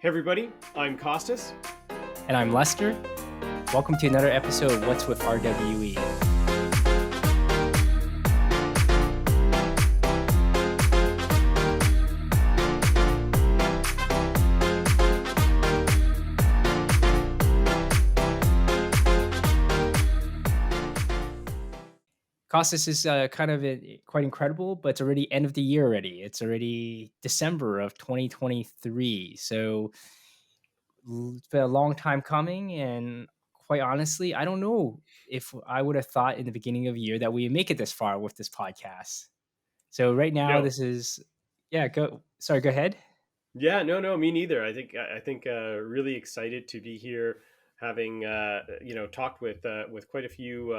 Hey everybody, I'm Kostas. And I'm Lester. Welcome to another episode of What's with RWE. Costas is quite incredible, but it's already end of the year already. It's already December of 2023. So it's been a long time coming. And quite honestly, I don't know if I would have thought in the beginning of the year that we would make it this far with this podcast. So right now, No, this is, yeah, go ahead. no, me neither. I think really excited to be here, having talked with quite a few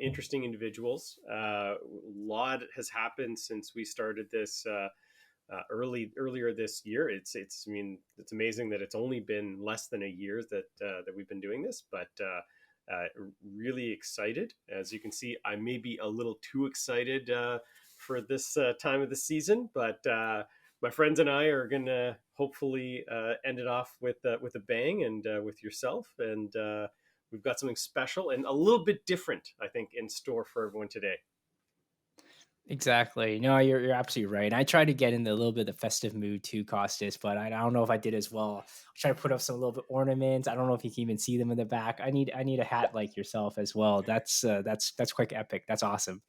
interesting individuals. A lot has happened since we started this earlier this year. It's I mean it's amazing that it's only been less than a year that we've been doing this, but really excited. As you can see, I may be a little too excited for this time of the season, but my friends and I are going to hopefully end it off with a bang, and with yourself, and we've got something special and a little bit different, I think, in store for everyone today. Exactly. No, you're absolutely right. I tried to get in a little bit of the festive mood too, Costas, but I don't know if I did as well. I try to put up some little bit ornaments. I don't know if you can even see them in the back. I need a hat like yourself as well. That's quite epic. That's awesome.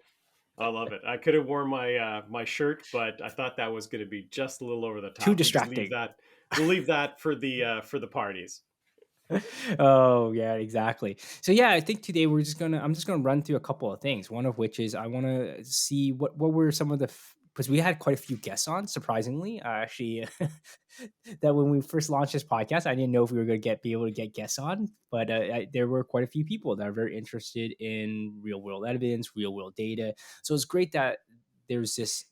I love it. I could have worn my shirt, but I thought that was going to be just a little over the Too top. We just leave distracting. that. We'll leave that for the parties. Oh yeah, exactly. So yeah, I think today I'm just gonna run through a couple of things. One of which is I want to see what were some of the because we had quite a few guests on. Surprisingly, actually, that when we first launched this podcast, I didn't know if we were going to be able to get guests on, but there were quite a few people that are very interested in real world evidence, real world data. So it's great that there's this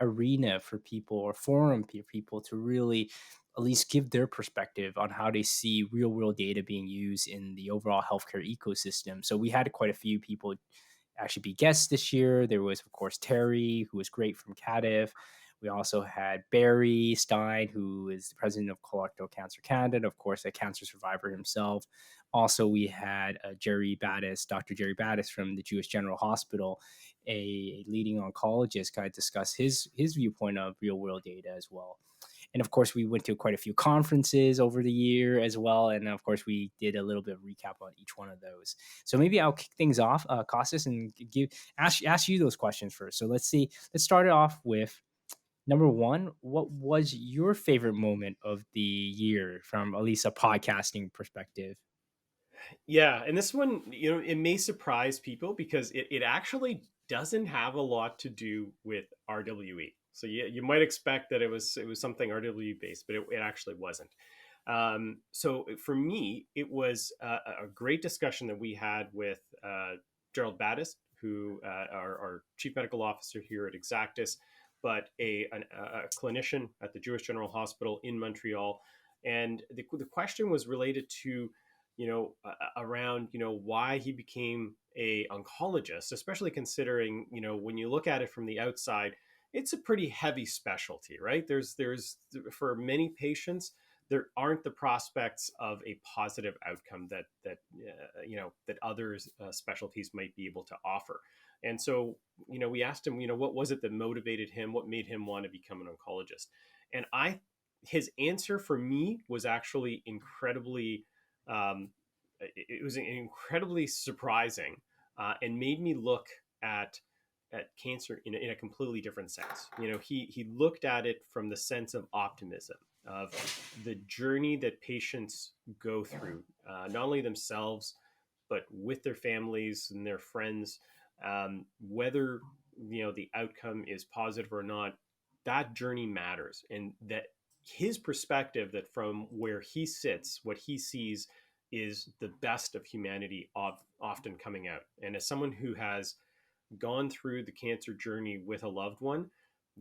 arena for people or forum for people to really at least give their perspective on how they see real world data being used in the overall healthcare ecosystem. So we had quite a few people actually be guests this year. There was, of course, Terry, who was great from Cardiff. We also had Barry Stein, who is the president of Colorectal Cancer Canada, of course, a cancer survivor himself. Also, we had Dr. Jerry Battis from the Jewish General Hospital, a leading oncologist, kind of discuss his viewpoint of real world data as well. And of course, we went to quite a few conferences over the year as well. And of course, we did a little bit of recap on each one of those. So maybe I'll kick things off, Costas, and ask you those questions first. So let's see. Let's start it off with number one. What was your favorite moment of the year from at least a podcasting perspective? Yeah, and this one, it may surprise people because it actually doesn't have a lot to do with RWE. So you might expect that it was something RWE based, but it actually wasn't. So for me, it was a great discussion that we had with Gerald Battis, who our chief medical officer here at Exactis, but a clinician at the Jewish General Hospital in Montreal. And the question was related to around why he became a oncologist, especially considering when you look at it from the outside, it's a pretty heavy specialty, right? There's for many patients there aren't the prospects of a positive outcome that others specialties might be able to offer. And so we asked him, what was it that motivated him, what made him want to become an oncologist? And I his answer for me was actually incredibly it was incredibly surprising, and made me look at cancer in a completely different sense. He looked at it from the sense of optimism, of the journey that patients go through, not only themselves but with their families and their friends. Whether the outcome is positive or not, that journey matters, and that his perspective, that from where he sits, what he sees is the best of humanity often coming out. And as someone who has gone through the cancer journey with a loved one,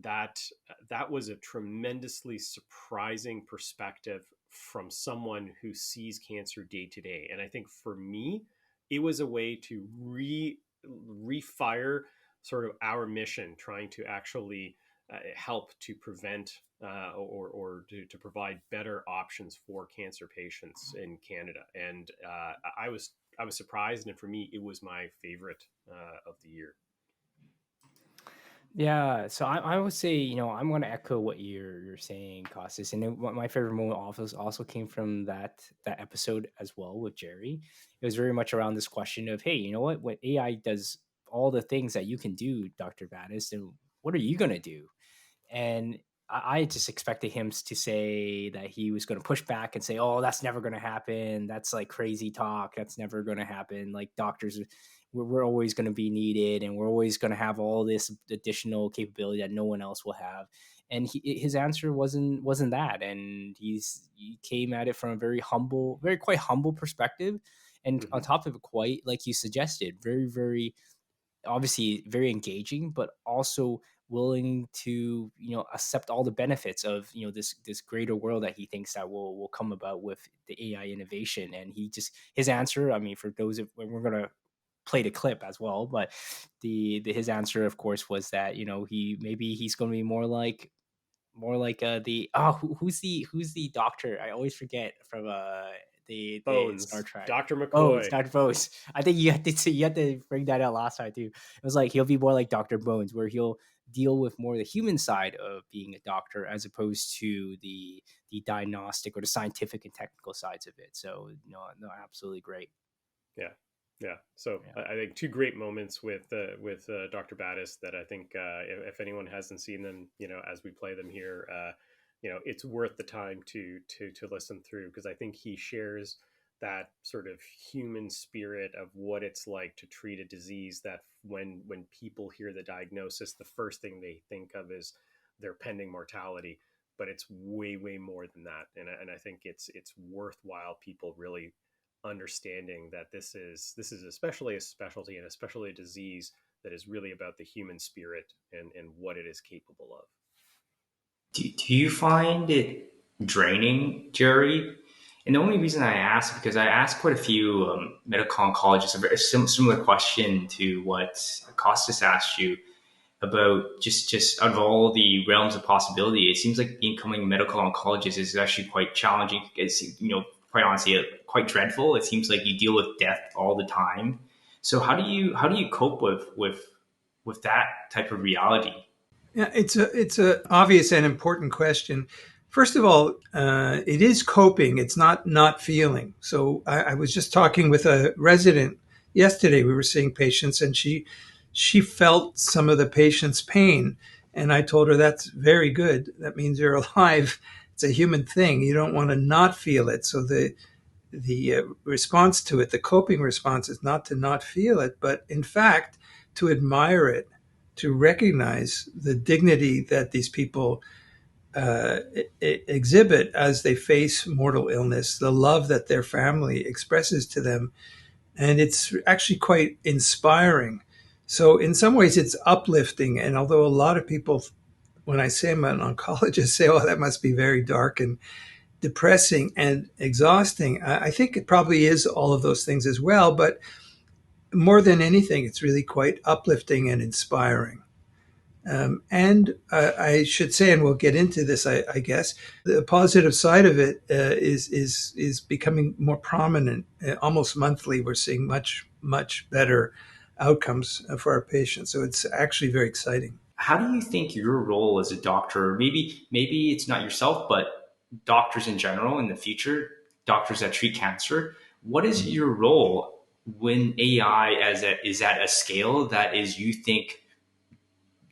that that was a tremendously surprising perspective from someone who sees cancer day to day. And I think for me, it was a way to refire sort of our mission, trying to actually help to prevent or to provide better options for cancer patients in Canada. And I was surprised, and for me, it was my favorite of the year. Yeah, so I would say, I'm going to echo what you're saying, Costas. And my favorite moment also came from that episode as well with Jerry. It was very much around this question of, hey, you know what? When AI does all the things that you can do, Dr. Battis, then what are you going to do? And I just expected him to say that he was going to push back and say, "Oh, that's never going to happen. That's like crazy talk. That's never going to happen. Like doctors, we're always going to be needed, and we're always going to have all this additional capability that no one else will have." And his answer wasn't that, and he came at it from a very humble, very quite humble perspective, and on Mm-hmm. top of it, quite like you suggested, very very obviously very engaging, but also willing to accept all the benefits of this greater world that he thinks that will come about with the AI innovation. And his answer, I mean, for those of we're gonna play the clip as well, but the his answer, of course, was that he's going to be more like the who's the doctor? I always forget from the Star Bones, Trek. Dr. Bones, McCoy. Dr. Bones. I think you had to bring that out last time too. It was like he'll be more like Dr. Bones, where he'll deal with more the human side of being a doctor as opposed to the diagnostic or the scientific and technical sides of it. So no, absolutely great. Yeah, yeah. So Yeah. I think two great moments with Dr. Battis that I think if anyone hasn't seen them, as we play them here, it's worth the time to listen through, because I think he shares that sort of human spirit of what it's like to treat a disease that when people hear the diagnosis, the first thing they think of is their pending mortality. But it's way more than that, and I think it's worthwhile people really understanding that this is especially a specialty, and especially a disease that is really about the human spirit and what it is capable of. Do you find it draining, Jerry? And the only reason I ask is because I asked quite a few medical oncologists a very similar question to what Costas asked you about just out of all the realms of possibility. It seems like becoming a medical oncologist is actually quite challenging. It's, quite honestly, quite dreadful. It seems like you deal with death all the time. So how do you cope with that type of reality? Yeah, it's a obvious and important question. First of all, it is coping. It's not feeling. So I was just talking with a resident yesterday. We were seeing patients, and she felt some of the patient's pain, and I told her that's very good. That means you're alive. It's a human thing. You don't want to not feel it. So the response to it, the coping response, is not to not feel it, but in fact to admire it, to recognize the dignity that these people exhibit as they face mortal illness, the love that their family expresses to them. And it's actually quite inspiring. So, in some ways, it's uplifting. And although a lot of people, when I say I'm an oncologist, say, oh, that must be very dark and depressing and exhausting, I think it probably is all of those things as well. But more than anything, it's really quite uplifting and inspiring. And I should say, and we'll get into this, I guess, the positive side of it is becoming more prominent. Almost monthly, we're seeing much better outcomes for our patients. So it's actually very exciting. How do you think your role as a doctor, maybe it's not yourself, but doctors in general in the future, doctors that treat cancer, what is your role when AI is at a scale that is, you think,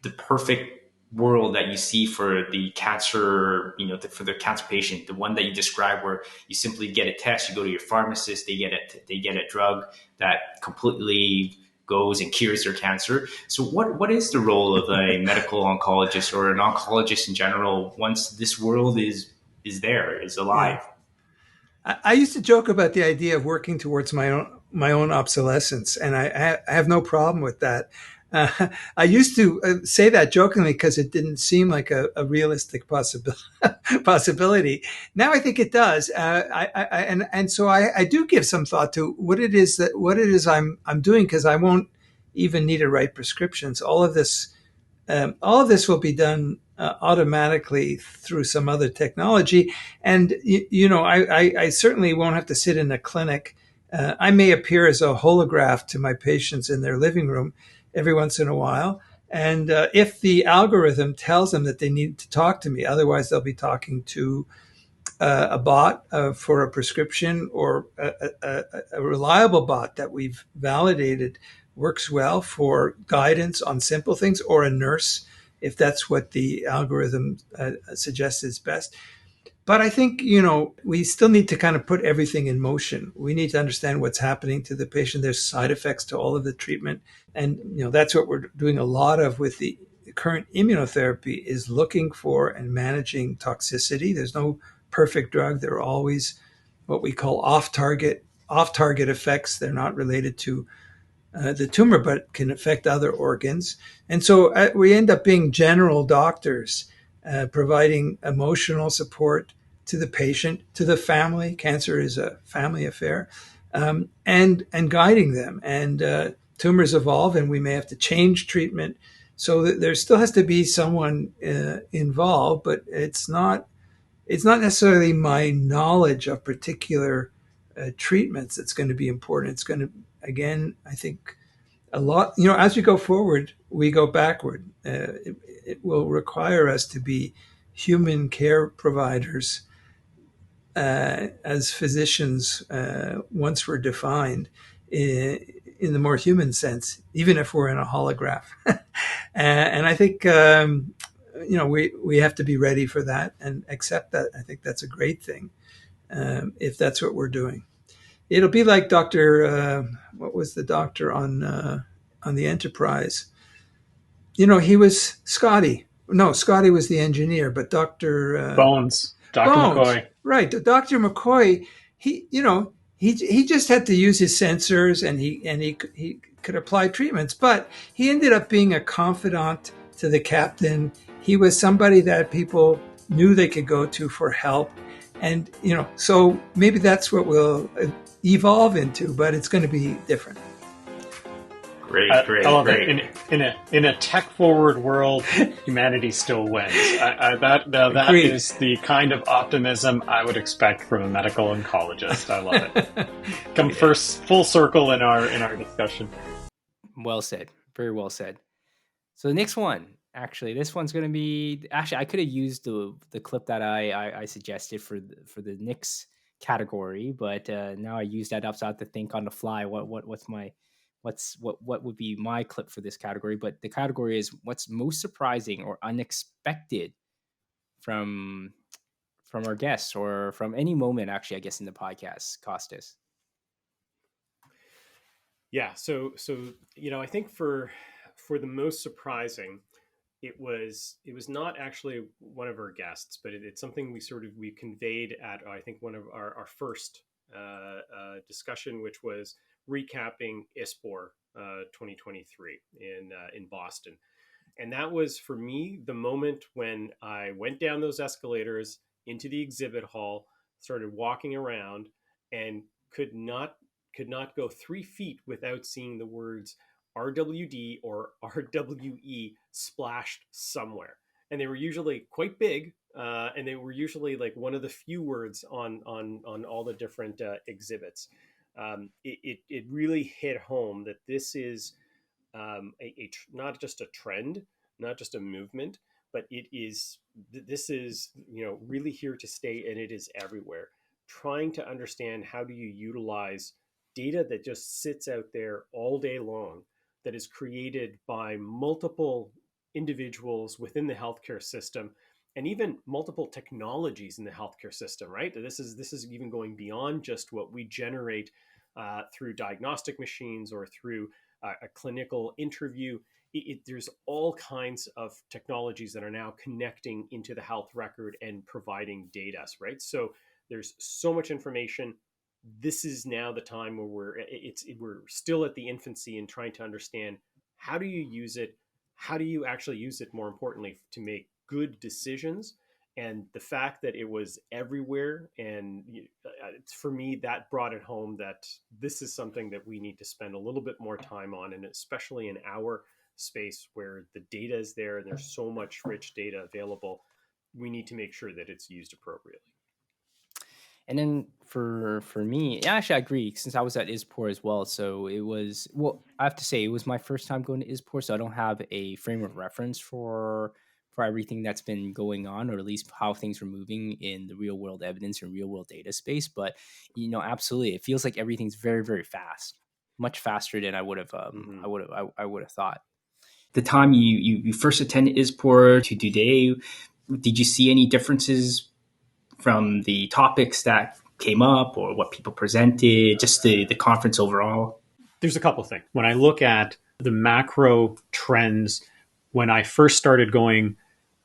the perfect world that you see for the cancer, for the cancer patient, the one that you describe, where you simply get a test, you go to your pharmacist, they get a drug that completely goes and cures their cancer. So what is the role of a medical oncologist or an oncologist in general once this world is Yeah. alive? I used to joke about the idea of working towards my own obsolescence, and I have no problem with that. I used to say that jokingly because it didn't seem like a realistic possibility. Now I think it does, and so I do give some thought to what it is I'm doing, because I won't even need to write prescriptions. All of this will be done automatically through some other technology. And, I certainly won't have to sit in a clinic. I may appear as a holograph to my patients in their living room every once in a while. And if the algorithm tells them that they need to talk to me, otherwise they'll be talking to a bot for a prescription, or a reliable bot that we've validated works well for guidance on simple things, or a nurse if that's what the algorithm suggests is best. But I think, we still need to kind of put everything in motion. We need to understand what's happening to the patient. There's side effects to all of the treatment. And, that's what we're doing a lot of with the current immunotherapy, is looking for and managing toxicity. There's no perfect drug. There are always what we call off-target effects. They're not related to the tumor, but can affect other organs. And so we end up being general doctors, providing emotional support to the patient, to the family. Cancer is a family affair, and guiding them. And tumors evolve, and we may have to change treatment. So there still has to be someone involved, but it's not necessarily my knowledge of particular treatments that's going to be important. It's going to, again, I think, a lot, as we go forward, we go backward. It will require us to be human care providers as physicians, once we're defined in the more human sense, even if we're in a holograph. And I think, we have to be ready for that and accept that. I think that's a great thing, if that's what we're doing. It'll be like Dr. What was the doctor on the Enterprise? He was Scotty. No, Scotty was the engineer, but Dr. Bones, Dr. Bones, McCoy. right? Dr. McCoy. He just had to use his sensors, and he could apply treatments, but he ended up being a confidant to the captain. He was somebody that people knew they could go to for help. And, so maybe that's what we'll evolve into, but it's going to be different. Great. I love it. In a tech forward world, humanity still wins. That is the kind of optimism I would expect from a medical oncologist. I love it. Come first full circle in our discussion. Well said. Very well said. So the next one, actually, this one's going to be, I could have used the clip that I suggested for the Knicks category, but now I used that up, so I have to think on the fly. What would be my clip for this category? But the category is what's most surprising or unexpected from our guests, or from any moment, actually, I guess, in the podcast. Kostas. Yeah. So I think for the most surprising, it was not actually one of our guests, but it's something we conveyed at, I think, one of our first discussion, which was recapping ISPOR 2023 in Boston. And that was, for me, the moment when I went down those escalators into the exhibit hall, started walking around, and could not go 3 feet without seeing the words RWD or RWE splashed somewhere. And they were usually quite big, and they were usually like one of the few words on all the different exhibits. It really hit home that this is not just a trend, not just a movement, but this is really here to stay, and it is everywhere. Trying to understand, how do you utilize data that just sits out there all day long, that is created by multiple individuals within the healthcare system, and even multiple technologies in the healthcare system, right? This is even going beyond just what we generate through diagnostic machines or through a clinical interview. There's all kinds of technologies that are now connecting into the health record and providing data, right? So there's so much information. This is now the time where we're still at the infancy in trying to understand, how do you use it? How do you actually use it, more importantly, to make good decisions? And the fact that it was everywhere, and for me, that brought it home that this is something that we need to spend a little bit more time on, and especially in our space where the data is there and there's so much rich data available. We need to make sure that it's used appropriately. And then for me, yeah, actually I agree, since I was at ISPOR as well. So it was, well, I have to say it was my first time going to ISPOR, so I don't have a frame of reference for everything that's been going on, or at least how things are moving in the real world evidence and real world data space. But absolutely, it feels like everything's very, very fast, much faster than I would have I would have thought. The time you first attended ISPOR to today, did you see any differences from the topics that came up or what people presented, just the conference overall? There's a couple things. When I look at the macro trends, when I first started going,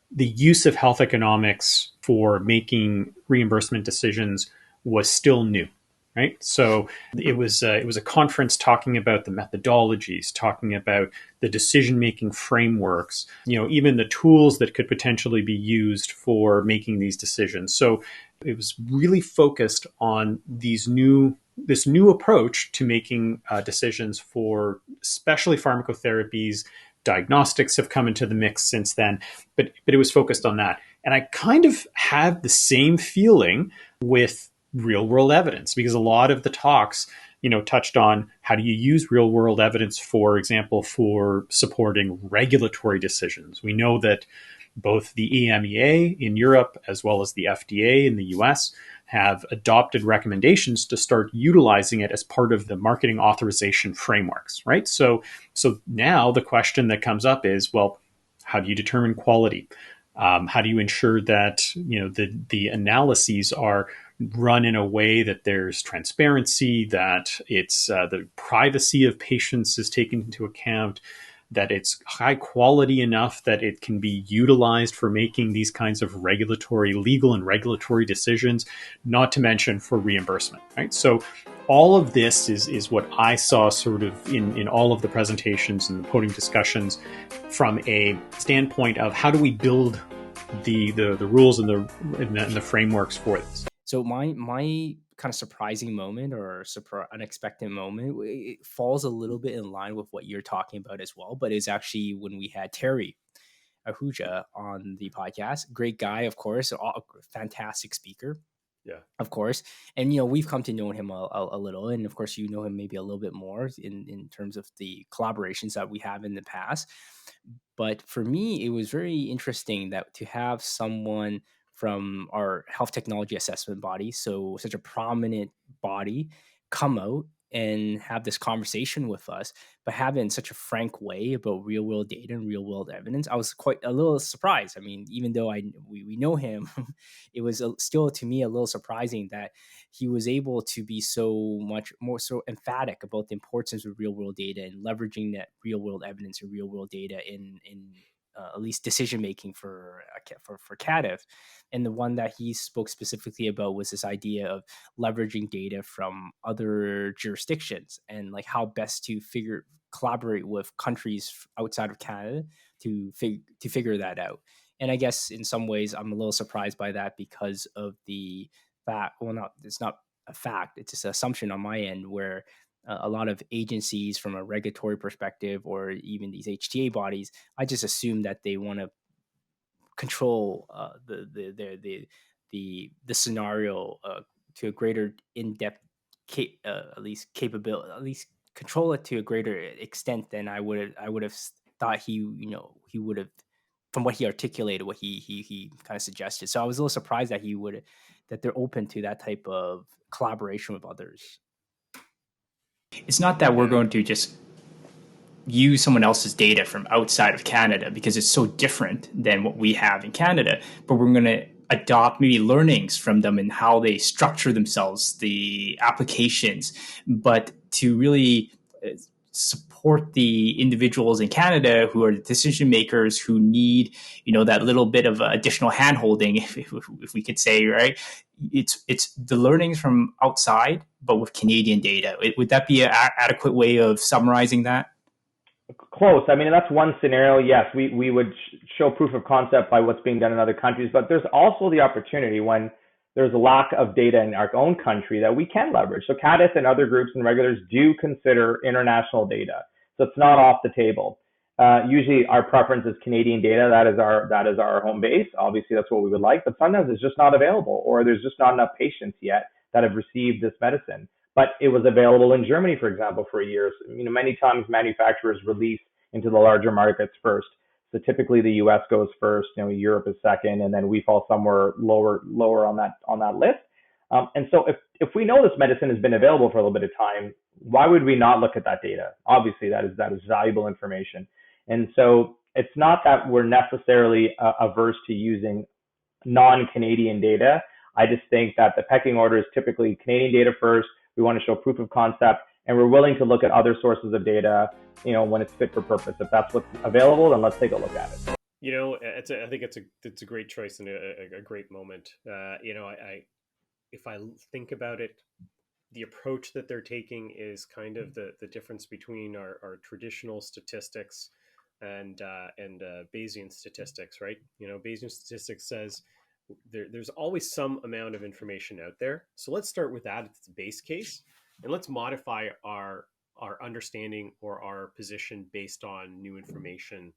the use of health economics for making reimbursement decisions was still new, right? So it was a conference talking about the methodologies, talking about the decision-making frameworks, even the tools that could potentially be used for making these decisions. So it was really focused on this new approach to making decisions for especially pharmacotherapies. Diagnostics have come into the mix since then, but it was focused on that. And I kind of have the same feeling with real world evidence, because a lot of the talks, touched on how do you use real world evidence, for example, for supporting regulatory decisions. We know that both the EMEA in Europe as well as the FDA in the US have adopted recommendations to start utilizing it as part of the marketing authorization frameworks, right? So now the question that comes up is, well, how do you determine quality? How do you ensure that the analyses are run in a way that there's transparency, that it's the privacy of patients is taken into account, that it's high quality enough that it can be utilized for making these kinds of legal and regulatory decisions, not to mention for reimbursement, right? So all of this is what I saw sort of in all of the presentations and the podium discussions from a standpoint of how do we build the rules and the frameworks for this. So my kind of surprising moment or unexpected moment, it falls a little bit in line with what you're talking about as well, but it's actually when we had Terry Ahuja on the podcast. Great guy, of course, fantastic speaker. Yeah, of course. And, we've come to know him a little. And of course, you know him maybe a little bit more in terms of the collaborations that we have in the past. But for me, it was very interesting that to have someone from our health technology assessment body, so such a prominent body, come out and have this conversation with us, but have it in such a frank way about real world data and real world evidence. I was quite a little surprised. I mean, even though we know him, it was still to me a little surprising that he was able to be so much more so emphatic about the importance of real world data and leveraging that real world evidence and real world data in at least decision making for CADIV. And the one that he spoke specifically about was this idea of leveraging data from other jurisdictions and like how best to collaborate with countries outside of Canada to figure that out. And I guess in some ways I'm a little surprised by that because of the fact, it's not a fact, it's just an assumption on my end where a lot of agencies from a regulatory perspective or even these HTA bodies, I just assume that they want to control the scenario to a greater in-depth at least capability, at least control it to a greater extent than I would have thought he would have, from what he articulated, what he kind of suggested. So I was a little surprised that that they're open to that type of collaboration with others. It's not that we're going to just use someone else's data from outside of Canada because it's so different than what we have in Canada, but we're going to adopt maybe learnings from them and how they structure themselves, the applications, but to really support the individuals in Canada who are the decision makers who need, that little bit of additional handholding, if we could say, right? It's the learnings from outside, but with Canadian data. Would that be an adequate way of summarizing that? Close. I mean, that's one scenario. Yes, we would show proof of concept by what's being done in other countries, but there's also the opportunity when there's a lack of data in our own country that we can leverage. So CADIS and other groups and regulators do consider international data. So it's not off the table. Usually our preference is Canadian data. That is our home base. Obviously, that's what we would like, but sometimes it's just not available, or there's just not enough patients yet that have received this medicine. But it was available in Germany, for example, for years. Many times manufacturers release into the larger markets first. So typically the U.S. goes first, Europe is second, and then we fall somewhere lower on that list. And so if we know this medicine has been available for a little bit of time, why would we not look at that data? Obviously, that is valuable information. And so it's not that we're necessarily averse to using non-Canadian data. I just think that the pecking order is typically Canadian data first. We want to show proof of concept, and we're willing to look at other sources of data, when it's fit for purpose. If that's what's available, then let's take a look at it. I think it's a great choice and a great moment. If I think about it, the approach that they're taking is kind of the difference between our traditional statistics and Bayesian statistics, right? Bayesian statistics says there's always some amount of information out there. So let's start with that as the base case, and let's modify our understanding or our position based on new information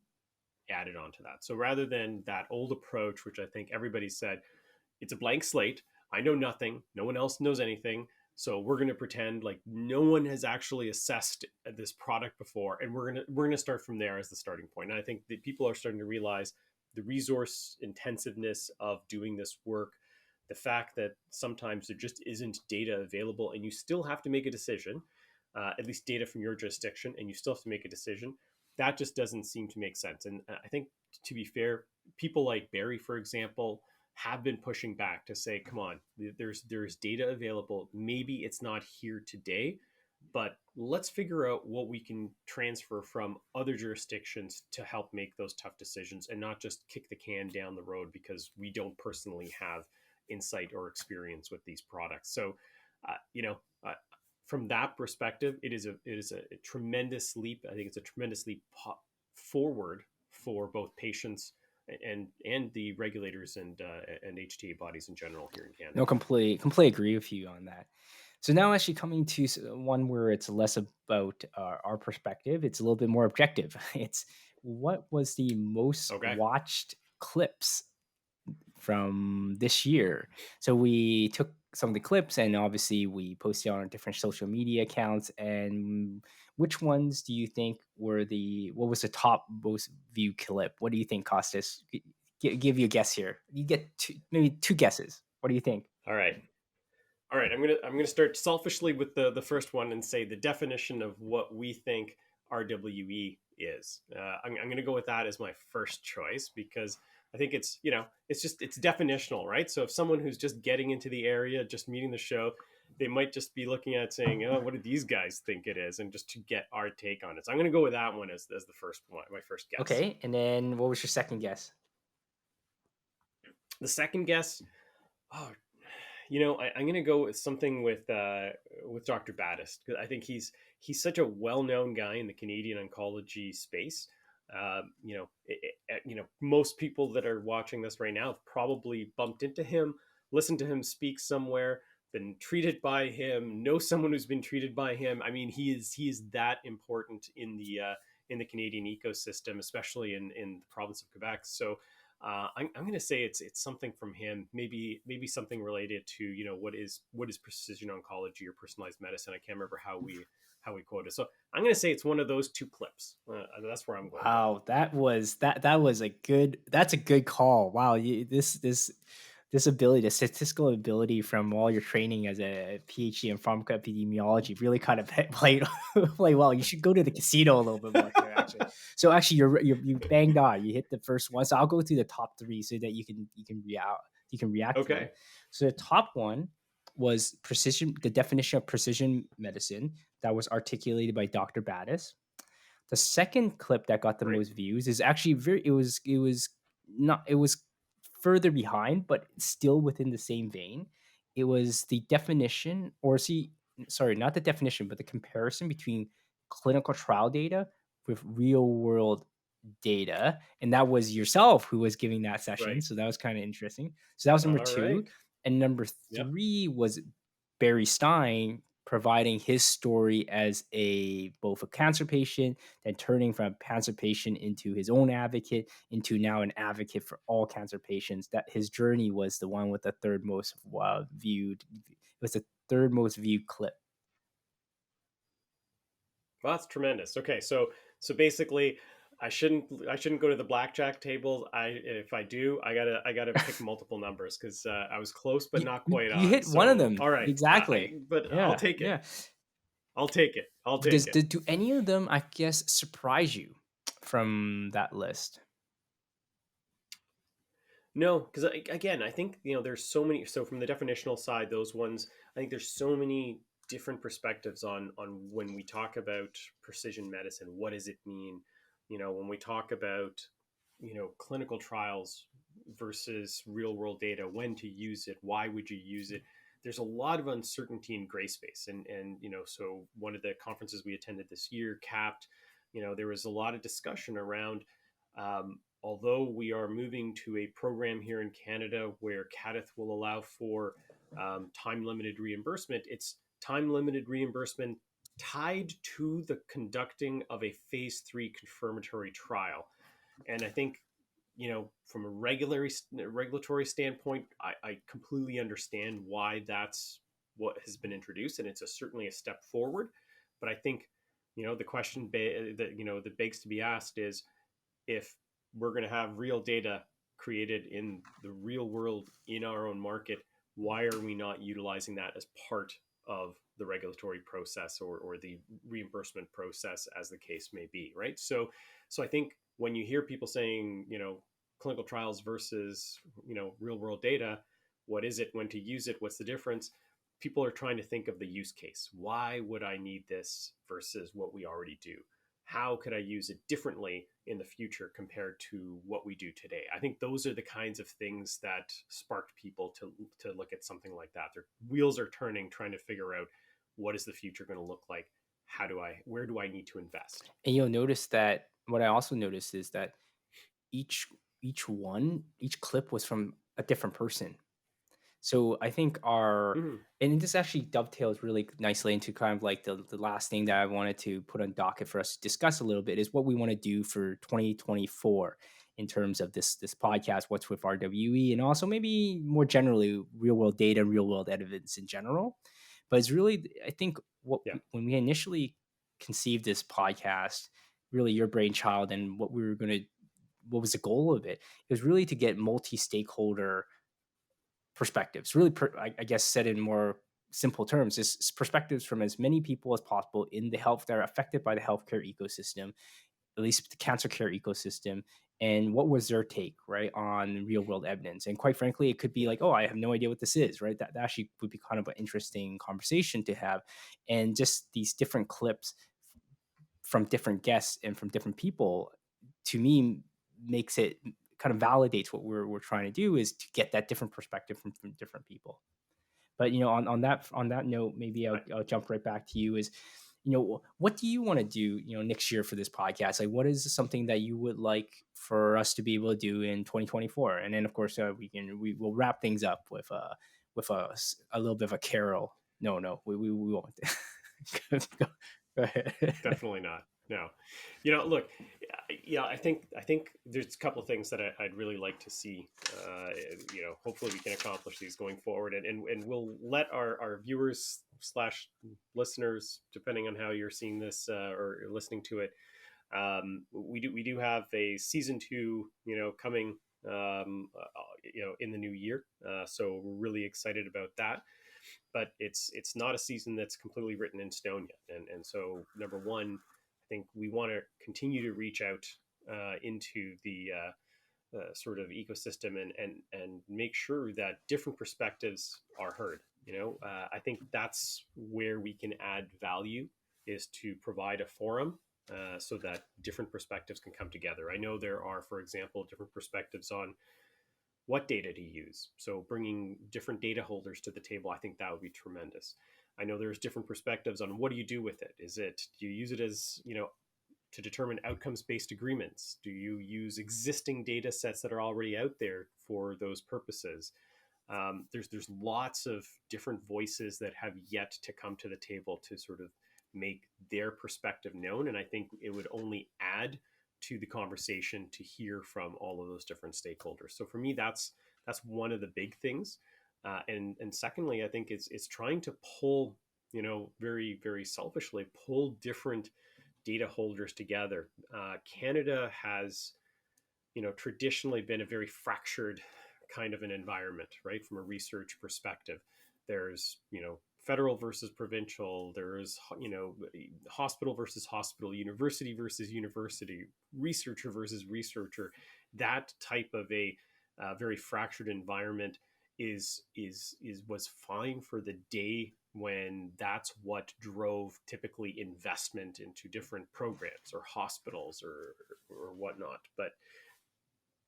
added onto that. So rather than that old approach, which I think everybody said, it's a blank slate. I know nothing. No one else knows anything. So we're going to pretend like no one has actually assessed this product before, and we're going to start from there as the starting point. And I think that people are starting to realize the resource intensiveness of doing this work, the fact that sometimes there just isn't data available, and you still have to make a decision, at least data from your jurisdiction, and you still have to make a decision. That just doesn't seem to make sense. And I think, to be fair, people like Barry, for example, have been pushing back to say, come on, there's data available. Maybe it's not here today, but let's figure out what we can transfer from other jurisdictions to help make those tough decisions and not just kick the can down the road because we don't personally have insight or experience with these products. So, from that perspective, it is a tremendous leap. I think it's a tremendous leap forward for both patients and the regulators and HTA bodies in general here in Canada. No, completely agree with you on that. So now actually coming to one where it's less about our perspective, it's a little bit more objective. It's what was the most watched clips from this year. So we took some of the clips and obviously we posted on our different social media accounts. And which ones do you think were what was the top most viewed clip? What do you think, Kostas? Give you a guess here. You get maybe two guesses. What do you think? All right. I'm gonna start selfishly with the first one and say the definition of what we think RWE is. I'm gonna go with that as my first choice because I think it's definitional, right? So if someone who's just getting into the area, just meeting the show, they might just be looking at saying, oh, what do these guys think it is? And just to get our take on it. So I'm going to go with that one as the first one, my first guess. Okay. And then what was your second guess? The second guess, I'm going to go with something with Dr. Battis, because I think he's such a well-known guy in the Canadian oncology space. Most people that are watching this right now have probably bumped into him, listened to him speak somewhere, been treated by him, know someone who's been treated by him. I mean, he is that important in the Canadian ecosystem, especially in the province of Quebec. So I'm going to say it's something from him, maybe something related to what is precision oncology or personalized medicine. I can't remember how we quoted. So I'm going to say it's one of those two clips. That's where I'm going. Wow, that's a good call. Wow, this ability, the statistical ability from all your training as a PhD in pharmacoepidemiology really kind of played well. You should go to the casino a little bit more here, actually. So actually, you banged on. You hit the first one. So I'll go through the top three so that you can react. Okay. To them. So the top one was precision. The definition of precision medicine that was articulated by Dr. Battis. The second clip that got the most views is actually it was further behind, but still within the same vein. It was the definition, not the definition, but the comparison between clinical trial data with real world data. And that was yourself who was giving that session. Right. So that was kind of interesting. So that was number two. Right. And number three was Barry Stein providing his story as both a cancer patient, then turning from a cancer patient into his own advocate, into now an advocate for all cancer patients. That his journey was the one with the third most viewed. It was the third most viewed clip. Well, that's tremendous. Okay, so basically, I shouldn't go to the blackjack table. If I do, I gotta pick multiple numbers because I was close but not quite You on. hit one of So them all right, exactly. but I'll Yeah, take it. yeah. I'll take it. I'll Does take it. do any of them, I guess, surprise you from that list? No, because again, I think there's so many. So from the definitional side, those ones, I think there's so many different perspectives on when we talk about precision medicine. What does it mean? When we talk about clinical trials versus real world data, when to use it, why would you use it? There's a lot of uncertainty in gray space, and so one of the conferences we attended this year, capped, there was a lot of discussion around. Although we are moving to a program here in Canada where CADTH will allow for time limited reimbursement, it's time limited reimbursement tied to the conducting of a phase 3 confirmatory trial. And I think, from a regulatory standpoint, I completely understand why that's what has been introduced, and it's certainly a step forward. But I think, the question that begs to be asked is, if we're going to have real data created in the real world in our own market, why are we not utilizing that as part of the regulatory process or the reimbursement process, as the case may be, right? So I think when you hear people saying, clinical trials versus, real world data, what is it, when to use it, what's the difference? People are trying to think of the use case. Why would I need this versus what we already do? How could I use it differently in the future compared to what we do today? I think those are the kinds of things that sparked people to look at something like that. Their wheels are turning, trying to figure out, what is the future going to look like? Where do I need to invest? And you'll notice that what I also noticed is that each each clip was from a different person. So I think Mhm. and this actually dovetails really nicely into kind of like the last thing that I wanted to put on docket for us to discuss a little bit is what we want to do for 2024 in terms of this podcast, what's with RWE, and also maybe more generally real world data, real world evidence in general. But it's really, I think, Yeah. when we initially conceived this podcast, really your brainchild, and what was the goal of it? It was really to get multi-stakeholder perspectives. Really, I guess, said in more simple terms, is perspectives from as many people as possible in the health that are affected by the healthcare ecosystem, at least the cancer care ecosystem, and what was their take, right, on real world evidence. And quite frankly, it could be like, oh, I have no idea what this is, right? That actually would be kind of an interesting conversation to have. And just these different clips from different guests and from different people, to me, makes it kind of validates what we're trying to do, is to get that different perspective from different people. But on that note, maybe I'll jump right back to you. Is, what do you want to do next year for this podcast? Like, what is something that you would like for us to be able to do in 2024? And then of course we will wrap things up with a little bit of a carol. We won't. Go ahead. Definitely not. No, look, yeah, I think there's a couple of things that I'd really like to see. Hopefully we can accomplish these going forward, and we'll let our viewers slash listeners, depending on how you're seeing this or listening to it, we do have a season 2, coming, in the new year. So we're really excited about that. But it's not a season that's completely written in stone yet. And so, number one, I think we want to continue to reach out into the sort of ecosystem and make sure that different perspectives are heard. I think that's where we can add value, is to provide a forum so that different perspectives can come together. I know there are, for example, different perspectives on what data to use. So bringing different data holders to the table, I think that would be tremendous. I know there's different perspectives on what do you do with it. Do you use it as, to determine outcomes-based agreements? Do you use existing data sets that are already out there for those purposes? There's lots of different voices that have yet to come to the table to sort of make their perspective known, and I think it would only add to the conversation to hear from all of those different stakeholders. So for me, that's one of the big things. And secondly, I think it's trying to pull, very, very selfishly, pull different data holders together. Canada has, traditionally been a very fractured kind of an environment, right? From a research perspective, there's, federal versus provincial, there's, hospital versus hospital, university versus university, researcher versus researcher. That type of a very fractured environment was fine for the day when that's what drove typically investment into different programs or hospitals or whatnot. But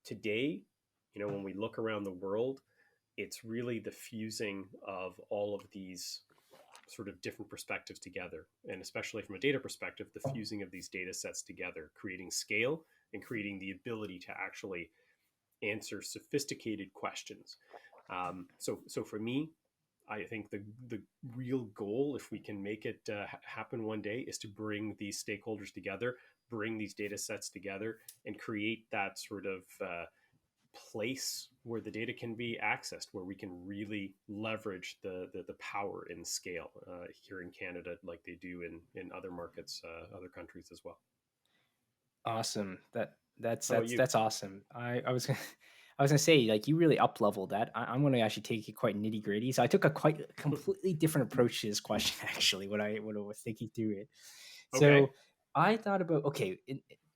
today, when we look around the world, it's really the fusing of all of these sort of different perspectives together, and especially from a data perspective, the fusing of these data sets together, creating scale and creating the ability to actually answer sophisticated questions. So for me, I think the real goal, if we can make it happen one day, is to bring these stakeholders together, bring these data sets together, and create that sort of place where the data can be accessed, where we can really leverage the power and scale here in Canada, like they do in other markets, other countries as well. Awesome. That's How about you? that's awesome. I was gonna say, like, you really up leveled that. I'm gonna actually take it quite nitty gritty. So I took a quite completely different approach to this question actually when I was thinking through it. Okay. So I thought about, okay,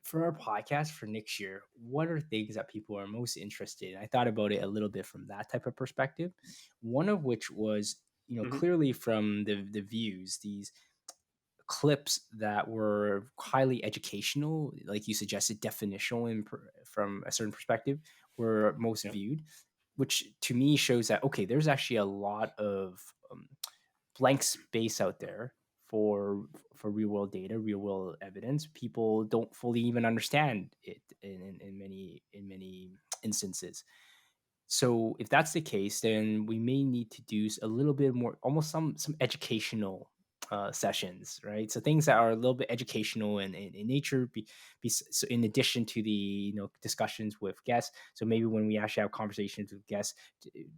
for our podcast for next year, what are things that people are most interested in? I thought about it a little bit from that type of perspective. One of which was, Mm-hmm. clearly from the views, these clips that were highly educational, like you suggested, definitional from a certain perspective, were most Yeah. viewed, which to me shows that, okay, there's actually a lot of blank space out there for real world data, real world evidence. People don't fully even understand it in many instances. So if that's the case, then we may need to do a little bit more, almost some educational sessions, right? So things that are a little bit educational in nature, so in addition to the discussions with guests. So maybe when we actually have conversations with guests,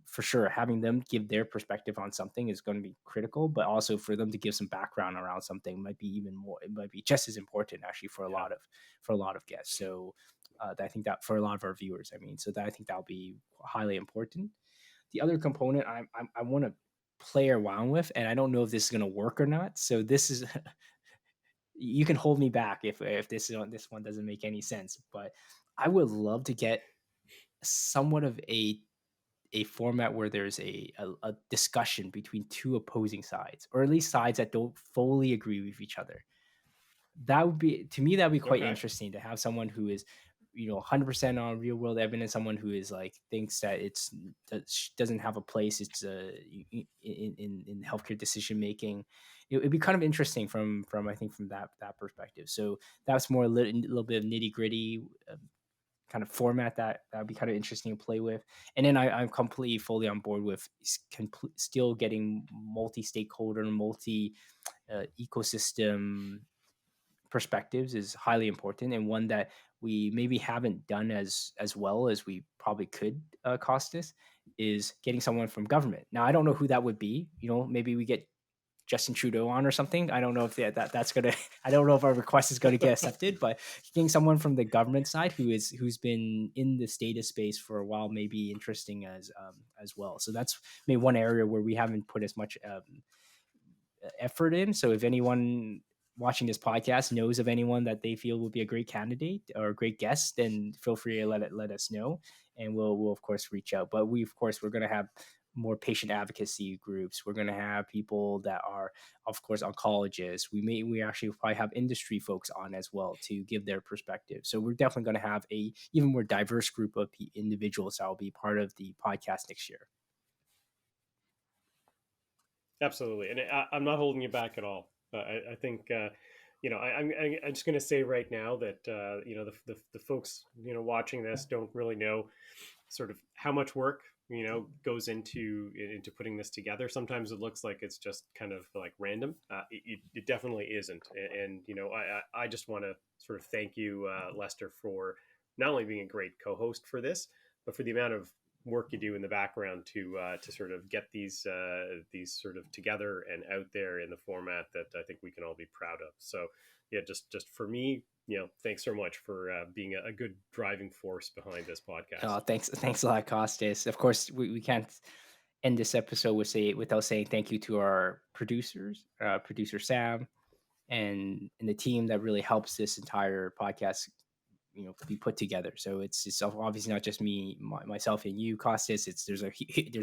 for sure, having them give their perspective on something is going to be critical, but also for them to give some background around something might be even more. It might be just as important actually for a Yeah. lot of guests. So I think that for a lot of our viewers, I mean, so that I think that'll be highly important. The other component I want to play around with, and I don't know if this is going to work or not. So this is you can hold me back if this one doesn't make any sense, but I would love to get somewhat of a format where there's a discussion between two opposing sides, or at least sides that don't fully agree with each other. That would be, to me, that would be quite Okay. interesting to have someone who is 100% on real world evidence, someone who is like thinks that doesn't have a place, it's in healthcare decision making. It'd be kind of interesting from I think from that perspective. So that's more a little bit of nitty gritty kind of format that would be kind of interesting to play with. And then I'm completely fully on board with still getting multi stakeholder, multi ecosystem perspectives is highly important, and one that we maybe haven't done as well as we probably could. Costas, is getting someone from government. Now I don't know who that would be. Maybe we get Justin Trudeau on or something. I don't know if that's gonna. I don't know if our request is gonna get accepted, but getting someone from the government side who's been in this data space for a while may be interesting as well. So that's maybe one area where we haven't put as much effort in. So if anyone watching this podcast knows of anyone that they feel would be a great candidate or a great guest, then feel free to let us know, and we'll of course reach out. But we're going to have more patient advocacy groups. We're going to have people that are, of course, oncologists. We actually probably have industry folks on as well to give their perspective. So we're definitely going to have a even more diverse group of individuals that will be part of the podcast next year. Absolutely, and I'm not holding you back at all. I think I'm just going to say right now that the folks watching this don't really know sort of how much work goes into putting this together. Sometimes it looks like it's just kind of like random. It definitely isn't. And I just want to sort of thank you, Lester, for not only being a great co-host for this, but for the amount of work you do in the background to sort of get these sort of together and out there in the format that I think we can all be proud of. So yeah, just for me, thanks so much for being a good driving force behind this podcast. Oh, thanks a lot, Costas. Of course, we can't end this episode without saying thank you to our producers, producer Sam, and the team that really helps this entire podcast be put together. So it's obviously not just myself and you, Costas. There's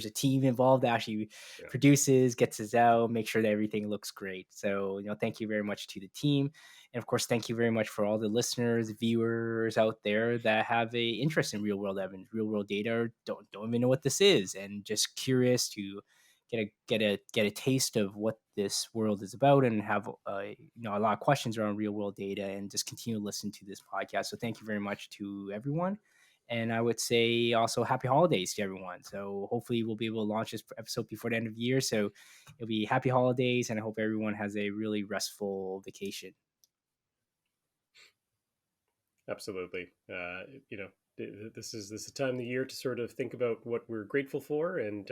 a team involved that actually produces, gets us out, make sure that everything looks great. So thank you very much to the team, and of course thank you very much for all the listeners, viewers out there that have a interest in real world evidence, real world data, or don't even know what this is, and just curious to get a taste of what this world is about, and have a lot of questions around real world data, and just continue to listen to this podcast. So thank you very much to everyone, and I would say also happy holidays to everyone. So hopefully we'll be able to launch this episode before the end of the year, so it'll be happy holidays, and I hope everyone has a really restful vacation. Absolutely. This is the time of the year to sort of think about what we're grateful for, and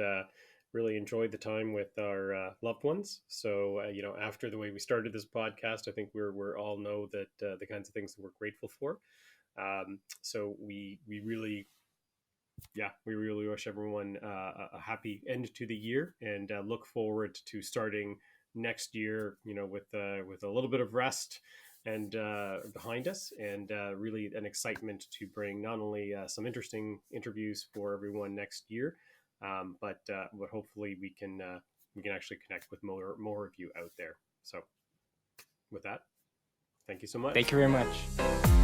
really enjoyed the time with our loved ones. So, after the way we started this podcast, I think we're all know that the kinds of things that we're grateful for. So we really wish everyone a happy end to the year, and look forward to starting next year, with a little bit of rest and behind us, and really an excitement to bring not only some interesting interviews for everyone next year, but hopefully we can actually connect with more of you out there. So with that, thank you so much. Thank you very much.